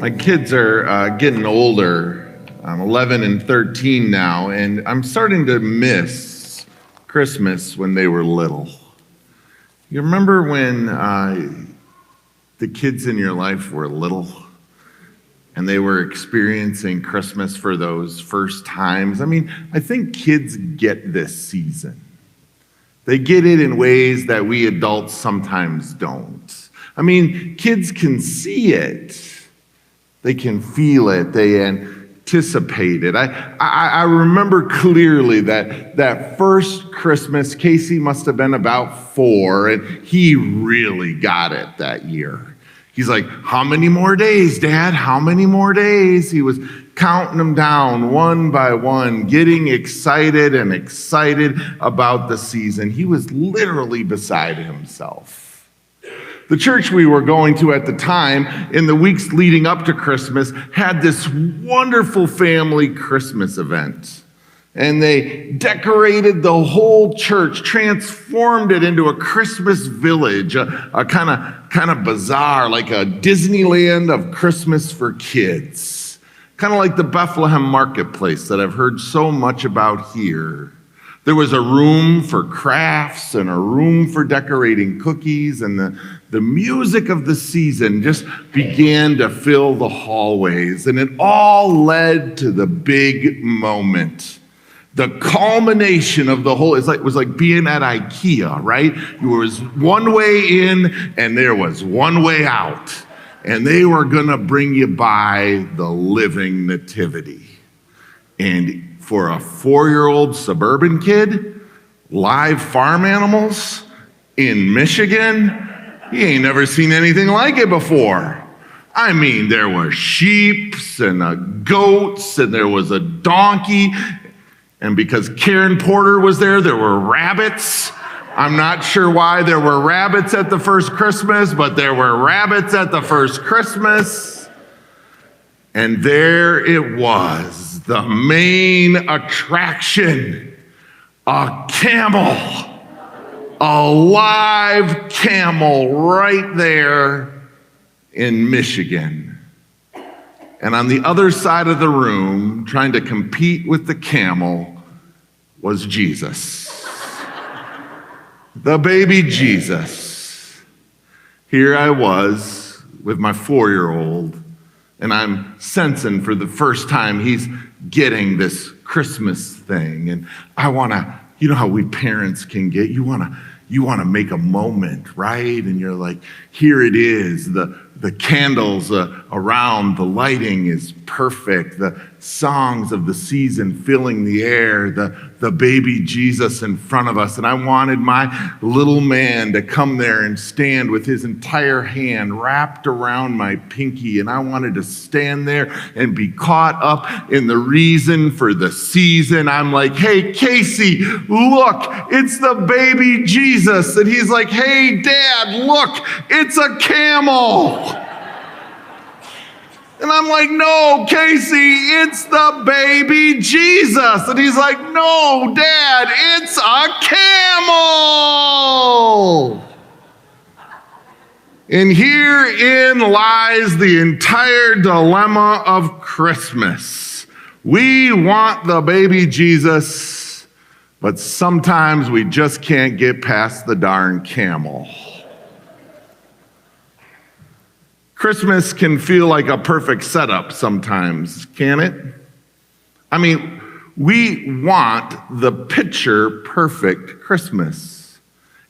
My kids are getting older. I'm 11 and 13 now, and I'm starting to miss Christmas when they were little. You remember when the kids in your life were little and they were experiencing Christmas for those first times? I mean, I think kids get this season. They get it in ways that we adults sometimes don't. I mean, kids can see it. They can feel it. They anticipate it. I remember clearly that first Christmas, Casey must have been about 4, and he really got it that year. He's like, "How many more days, Dad? How many more days?" He was counting them down one by one, getting excited about the season. He was literally beside himself. The church we were going to at the time, in the weeks leading up to Christmas, had this wonderful family Christmas event. And they decorated the whole church, transformed it into a Christmas village, a kind of bazaar, like a Disneyland of Christmas for kids. Kind of like the Bethlehem Marketplace that I've heard so much about here. There was a room for crafts and a room for decorating cookies, and the music of the season just began to fill the hallways, and it all led to the big moment. The culmination of the whole, it was like being at IKEA, right? There was one way in and there was one way out, and they were gonna bring you by the living nativity. And for a 4-year-old suburban kid, live farm animals in Michigan, he ain't never seen anything like it before. I mean, there were sheep and goats, and there was a donkey, and because Karen Porter was there were rabbits. I'm not sure why there were rabbits at the first Christmas, but there were rabbits at the first Christmas. And there it was, the main attraction, a camel, a live camel right there in Michigan. And on the other side of the room, trying to compete with the camel, was Jesus. The baby Jesus. Here I was with my 4-year-old, and I'm sensing for the first time he's getting this Christmas thing. And I wanna, you know how we parents can get, you wanna make a moment, right? And you're like, here it is, the candles around, the lighting is perfect, the songs of the season filling the air, the baby Jesus in front of us. And I wanted my little man to come there and stand with his entire hand wrapped around my pinky. And I wanted to stand there and be caught up in the reason for the season. I'm like, "Hey, Casey, look, it's the baby Jesus." And he's like, "Hey, Dad, look, it's a camel." And I'm like, "No, Casey, it's the baby Jesus." And he's like, "No, Dad, it's a camel." And herein lies the entire dilemma of Christmas. We want the baby Jesus, but sometimes we just can't get past the darn camel. Christmas can feel like a perfect setup sometimes, can it? I mean, we want the picture perfect Christmas.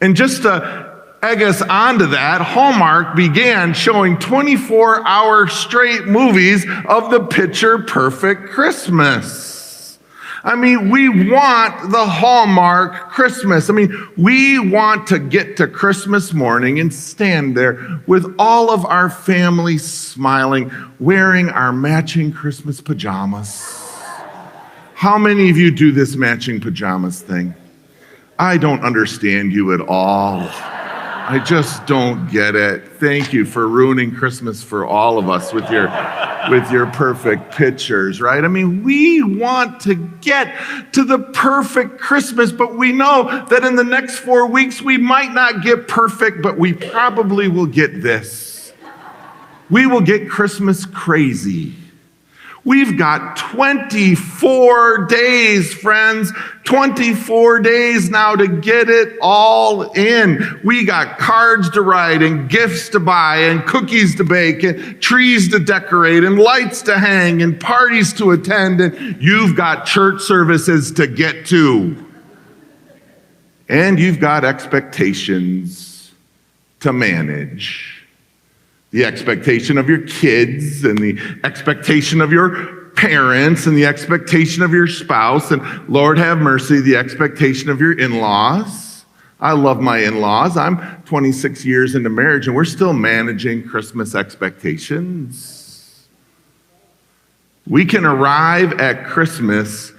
And just to egg us onto that, Hallmark began showing 24-hour straight movies of the picture perfect Christmas. I mean, we want the Hallmark Christmas. I mean, we want to get to Christmas morning and stand there with all of our family smiling, wearing our matching Christmas pajamas. How many of you do this matching pajamas thing? I don't understand you at all. I just don't get it. Thank you for ruining Christmas for all of us with your perfect pictures, right? I mean, we want to get to the perfect Christmas, but we know that in the next 4 weeks, we might not get perfect, but we probably will get this. We will get Christmas crazy. We've got 24 days, friends, 24 days now to get it all in. We got cards to write and gifts to buy and cookies to bake and trees to decorate and lights to hang and parties to attend, and you've got church services to get to. And you've got expectations to manage. The expectation of your kids and the expectation of your parents and the expectation of your spouse and, Lord have mercy, the expectation of your in-laws. I love my in-laws. I'm 26 years into marriage and we're still managing Christmas expectations. We can arrive at Christmas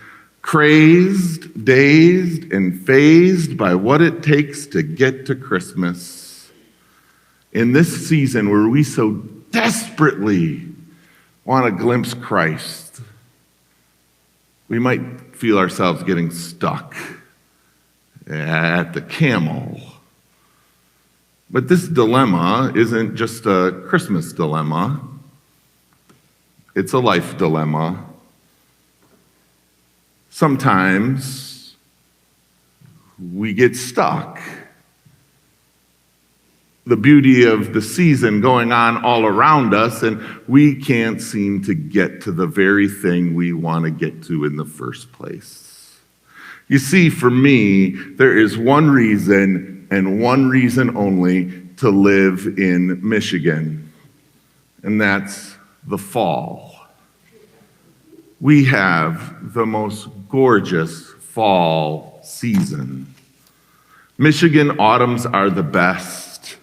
crazed, dazed, and fazed by what it takes to get to Christmas. In this season where we so desperately want to glimpse Christ, we might feel ourselves getting stuck at the camel. But this dilemma isn't just a Christmas dilemma. It's a life dilemma. Sometimes we get stuck. The beauty of the season going on all around us, and we can't seem to get to the very thing we want to get to in the first place. You see, for me, there is one reason and one reason only to live in Michigan, and that's the fall. We have the most gorgeous fall season. Michigan autumns are the best.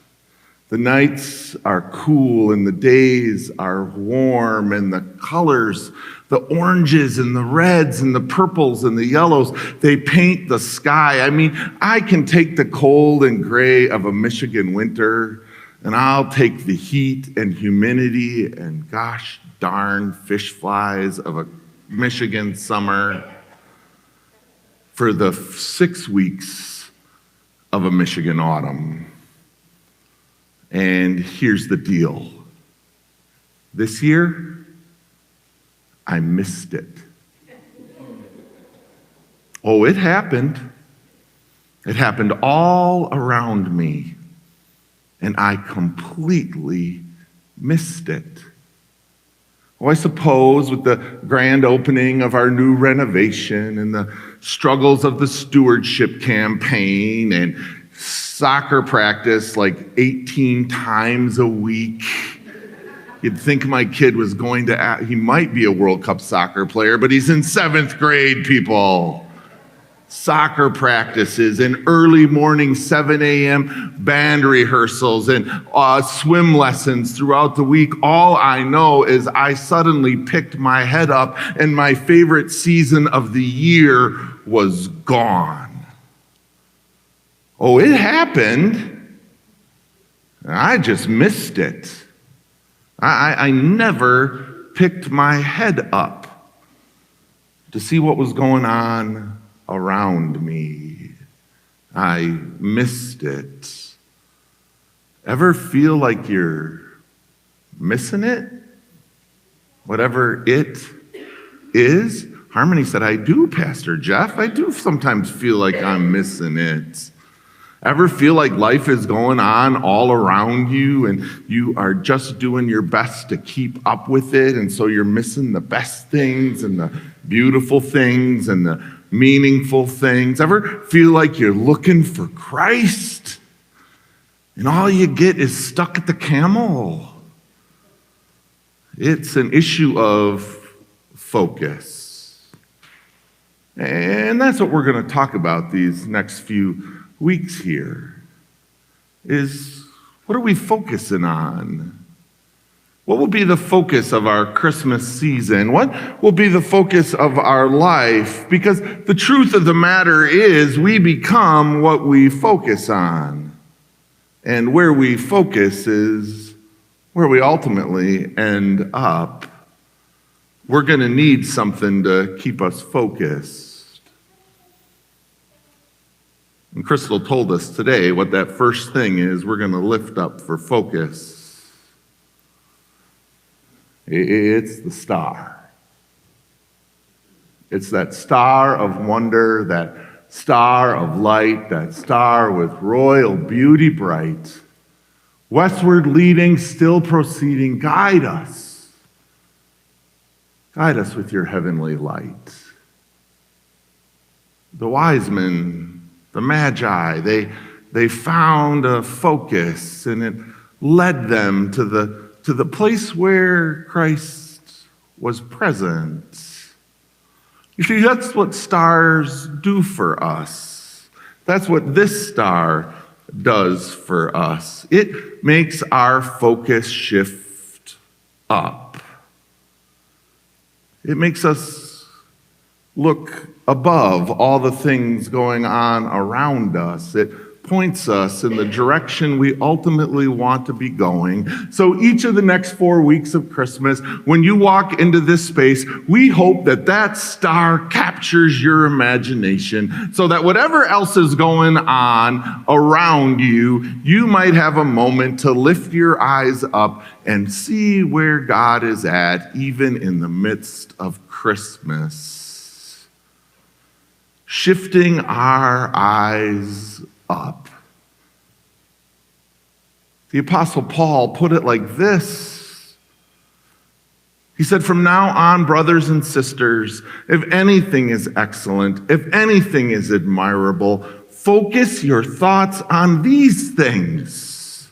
The nights are cool and the days are warm and the colors, the oranges and the reds and the purples and the yellows, they paint the sky. I mean, I can take the cold and gray of a Michigan winter and I'll take the heat and humidity and gosh darn fish flies of a Michigan summer for the 6 weeks of a Michigan autumn. And here's the deal. This year, I missed it. Oh, it happened. It happened all around me. And I completely missed it. Oh, I suppose with the grand opening of our new renovation and the struggles of the stewardship campaign and soccer practice like 18 times a week. You'd think my kid was going to, he might be a World Cup soccer player, but he's in 7th grade, people. Soccer practices and early morning 7 a.m. band rehearsals and swim lessons throughout the week. All I know is I suddenly picked my head up and my favorite season of the year was gone. Oh, it happened. I just missed it. I never picked my head up to see what was going on around me. I missed it. Ever feel like you're missing it? Whatever it is? Harmony said, I do, Pastor Jeff. I do sometimes feel like I'm missing it. Ever feel like life is going on all around you and you are just doing your best to keep up with it, and so you're missing the best things and the beautiful things and the meaningful things? Ever feel like you're looking for Christ and all you get is stuck at the camel? It's an issue of focus. And that's what we're going to talk about these next few weeks here, is what are we focusing on? What will be the focus of our Christmas season? What will be the focus of our life? Because the truth of the matter is we become what we focus on. And where we focus is where we ultimately end up. We're going to need something to keep us focused. And Crystal told us today what that first thing is we're going to lift up for focus. It's the star. It's that star of wonder, that star of light, that star with royal beauty bright. Westward leading, still proceeding, guide us. Guide us with your heavenly light. The wise men, the magi, they found a focus, and it led them to the place where Christ was present. You see, that's what stars do for us. That's what this star does for us. It makes our focus shift up. It makes us look above all the things going on around us. It points us in the direction we ultimately want to be going. So each of the next 4 weeks of Christmas, when you walk into this space, we hope that that star captures your imagination so that whatever else is going on around you, you might have a moment to lift your eyes up and see where God is at, even in the midst of Christmas. Shifting our eyes up. The Apostle Paul put it like this. He said, "From now on, brothers and sisters, if anything is excellent, if anything is admirable, focus your thoughts on these things."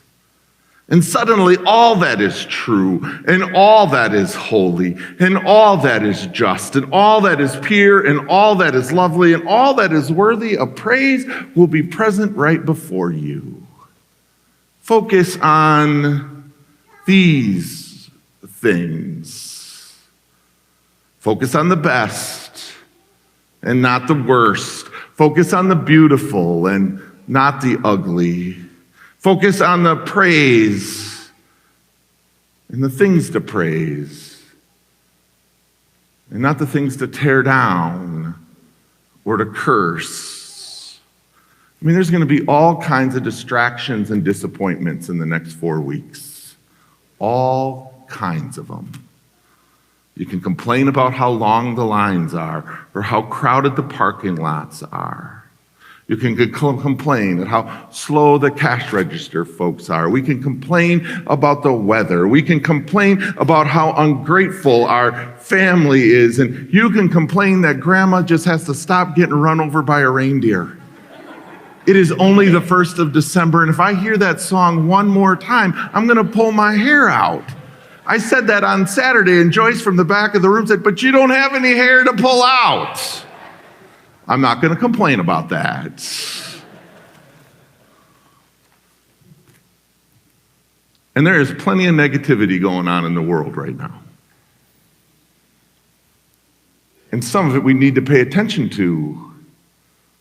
And suddenly all that is true, and all that is holy, and all that is just, and all that is pure, and all that is lovely, and all that is worthy of praise will be present right before you. Focus on these things. Focus on the best and not the worst. Focus on the beautiful and not the ugly. Focus on the praise and the things to praise, and not the things to tear down or to curse. I mean, there's going to be all kinds of distractions and disappointments in the next 4 weeks. All kinds of them. You can complain about how long the lines are or how crowded the parking lots are. You can complain at how slow the cash register folks are. We can complain about the weather. We can complain about how ungrateful our family is. And you can complain that grandma just has to stop getting run over by a reindeer. It is only the 1st of December, and if I hear that song one more time, I'm going to pull my hair out. I said that on Saturday, and Joyce from the back of the room said, "But you don't have any hair to pull out." I'm not going to complain about that. And there is plenty of negativity going on in the world right now. And some of it we need to pay attention to.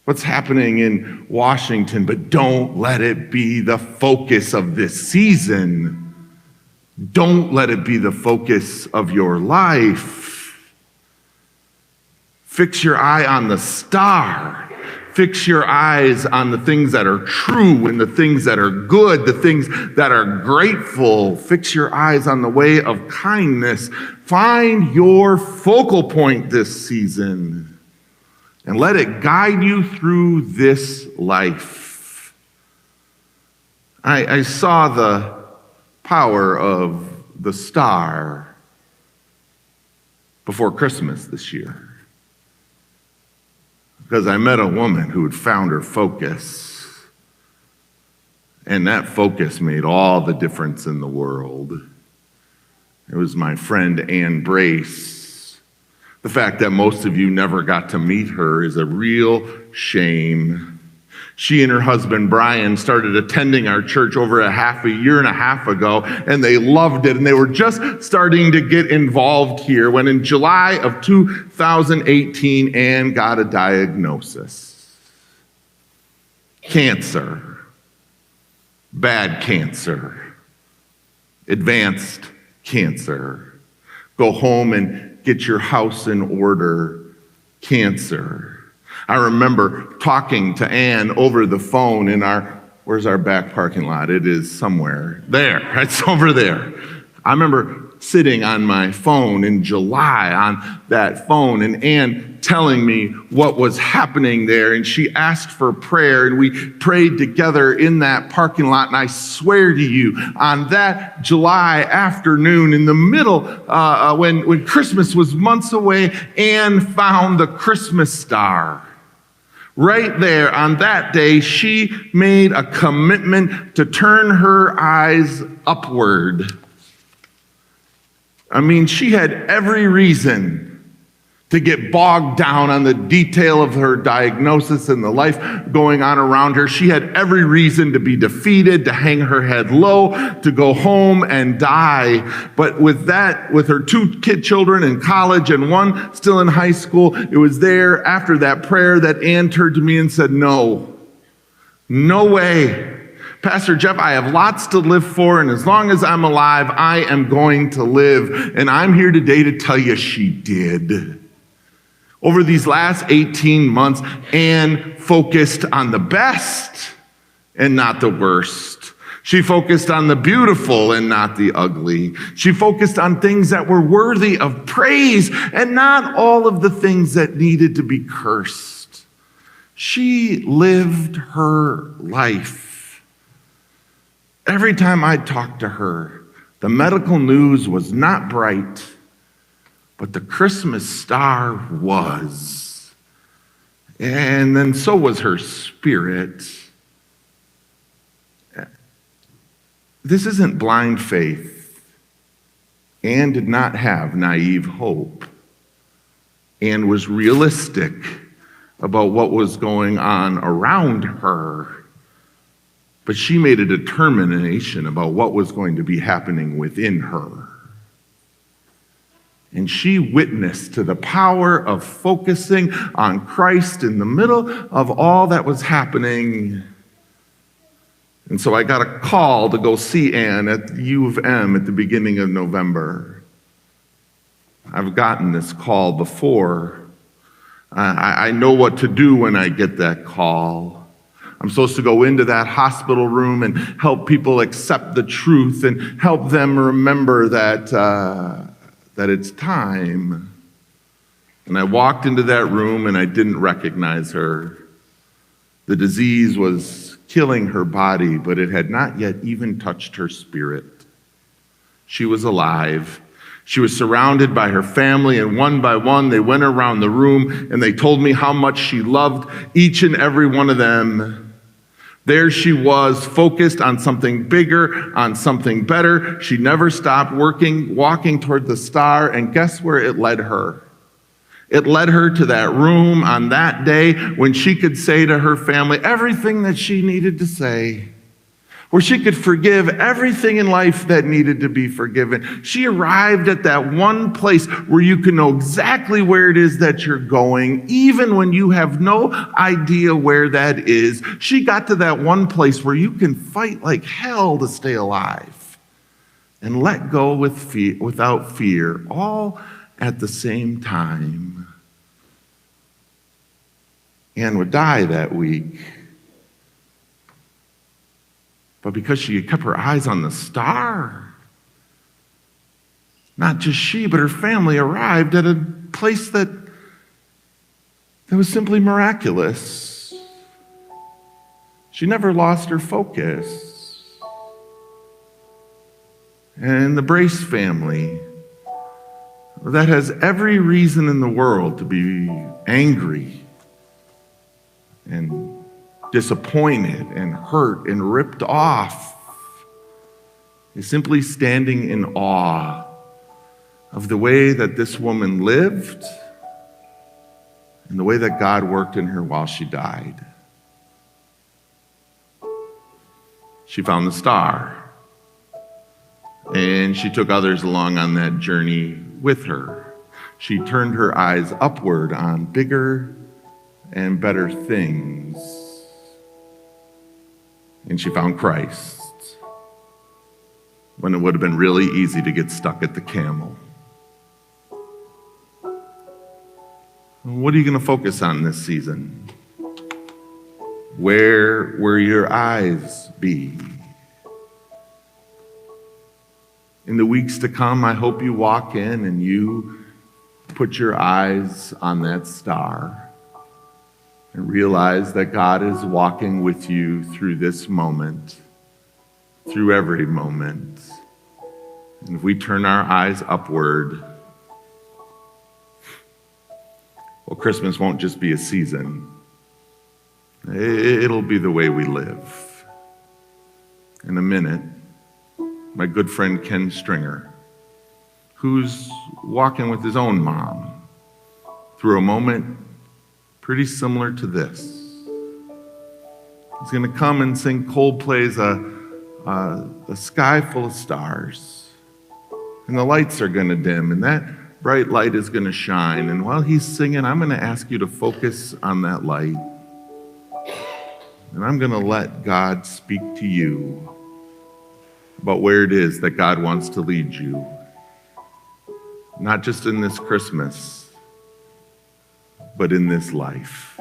What's happening in Washington, but don't let it be the focus of this season. Don't let it be the focus of your life. Fix your eye on the star. Fix your eyes on the things that are true and the things that are good, the things that are grateful. Fix your eyes on the way of kindness. Find your focal point this season and let it guide you through this life. I saw the power of the star before Christmas this year, because I met a woman who had found her focus, and that focus made all the difference in the world. It was my friend Ann Brace. The fact that most of you never got to meet her is a real shame. She and her husband Brian started attending our church over a year and a half ago, and they loved it, and they were just starting to get involved here when in July of 2018, Ann got a diagnosis. Cancer. Bad cancer. Advanced cancer. Go home and get your house in order. Cancer. I remember talking to Ann over the phone in where's our back parking lot? It is somewhere there. It's over there. I remember sitting on my phone in July on that phone, and Ann telling me what was happening there, and she asked for prayer, and we prayed together in that parking lot. And I swear to you, on that July afternoon in the middle, when Christmas was months away, Ann found the Christmas star. Right there on that day, she made a commitment to turn her eyes upward. I mean, she had every reason to get bogged down on the detail of her diagnosis and the life going on around her. She had every reason to be defeated, to hang her head low, to go home and die. But with her 2 children in college and 1 still in high school, it was there after that prayer that Ann turned to me and said, no way. Pastor Jeff, I have lots to live for, and as long as I'm alive, I am going to live. And I'm here today to tell you she did. Over these last 18 months, Ann focused on the best and not the worst. She focused on the beautiful and not the ugly. She focused on things that were worthy of praise and not all of the things that needed to be cursed. She lived her life. Every time I talked to her, the medical news was not bright, but the Christmas star was. And then so was her spirit. This isn't blind faith. Ann did not have naive hope. Ann was realistic about what was going on around her. But she made a determination about what was going to be happening within her. And she witnessed to the power of focusing on Christ in the middle of all that was happening. And so I got a call to go see Ann at the U of M at the beginning of November. I've gotten this call before. I know what to do when I get that call. I'm supposed to go into that hospital room and help people accept the truth and help them remember that it's time. And I walked into that room and I didn't recognize her. The disease was killing her body, but it had not yet even touched her spirit. She was alive. She was surrounded by her family, and one by one they went around the room and they told me how much she loved each and every one of them. There she was, focused on something bigger, on something better. She never stopped walking toward the star, and guess where it led her? It led her to that room on that day when she could say to her family everything that she needed to say, where she could forgive everything in life that needed to be forgiven. She arrived at that one place where you can know exactly where it is that you're going, even when you have no idea where that is. She got to that one place where you can fight like hell to stay alive and let go without fear, all at the same time. Ann would die that week. But because she had kept her eyes on the star, not just she, but her family arrived at a place that was simply miraculous. She never lost her focus. And the Brace family, that has every reason in the world to be angry and disappointed and hurt and ripped off, is simply standing in awe of the way that this woman lived and the way that God worked in her while she died. She found the star, and she took others along on that journey with her. She turned her eyes upward on bigger and better things. And she found Christ when it would have been really easy to get stuck at the camel. What are you going to focus on this season? Where will your eyes be? In the weeks to come, I hope you walk in and you put your eyes on that star and realize that God is walking with you through this moment, through every moment. And if we turn our eyes upward, well, Christmas won't just be a season. It'll be the way we live. In a minute, my good friend Ken Stringer, who's walking with his own mom through a moment pretty similar to this. He's going to come and sing Coldplay's A Sky Full of Stars. And the lights are going to dim, and that bright light is going to shine. And while he's singing, I'm going to ask you to focus on that light. And I'm going to let God speak to you about where it is that God wants to lead you. Not just in this Christmas, but in this life.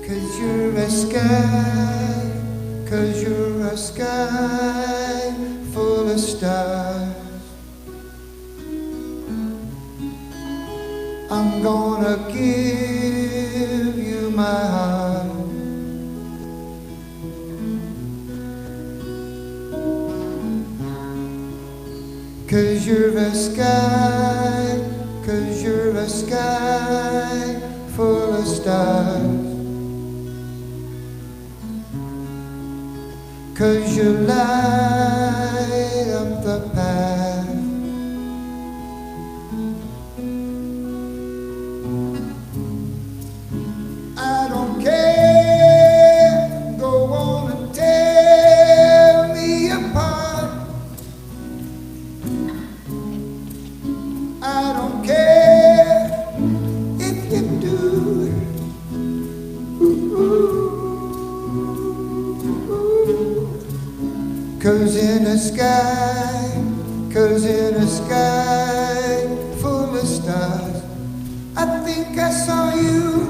'Cause you're a sky, 'cause you're a sky full of stars. I'm gonna give you my heart. Cause you're a sky, 'cause you're a sky full of stars. 'Cause you light up the path. I don't care, go on and tear me apart. I don't care if you do. Cause in the sky, 'cause in the sky full of stars, I think I saw you.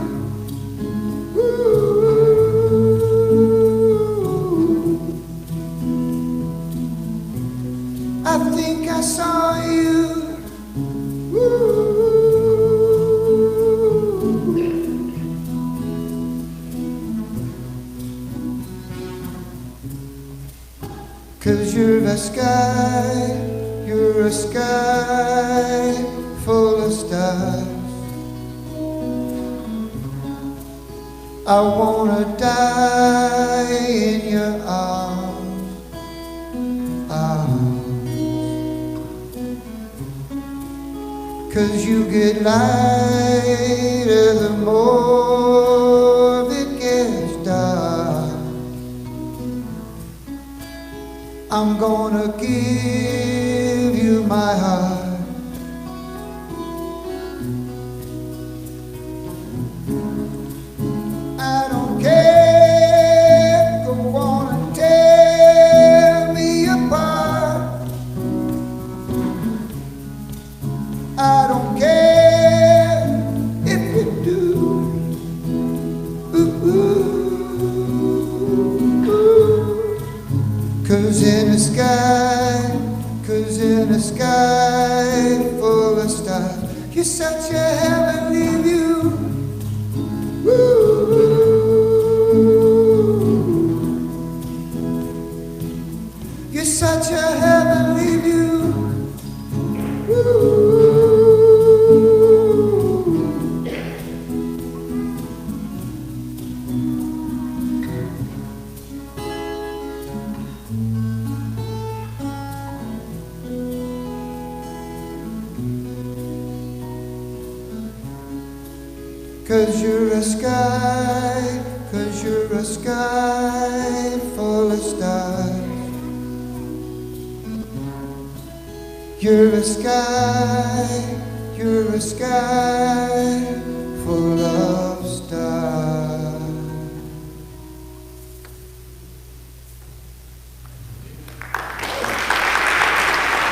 I think I saw you. Cause you're a sky, you're a sky full of stars. I wanna die in your arms, Cause you get lighter the more it gets dark. I'm gonna give you my heart. I don't care, go on and tear me apart. I don't care if you do. Cause in the sky, 'cause in the sky full of stars, you're such a heavenly view. You're such a heavenly view. 'cause you're a sky, 'cause you're a sky full of stars. You're a sky full of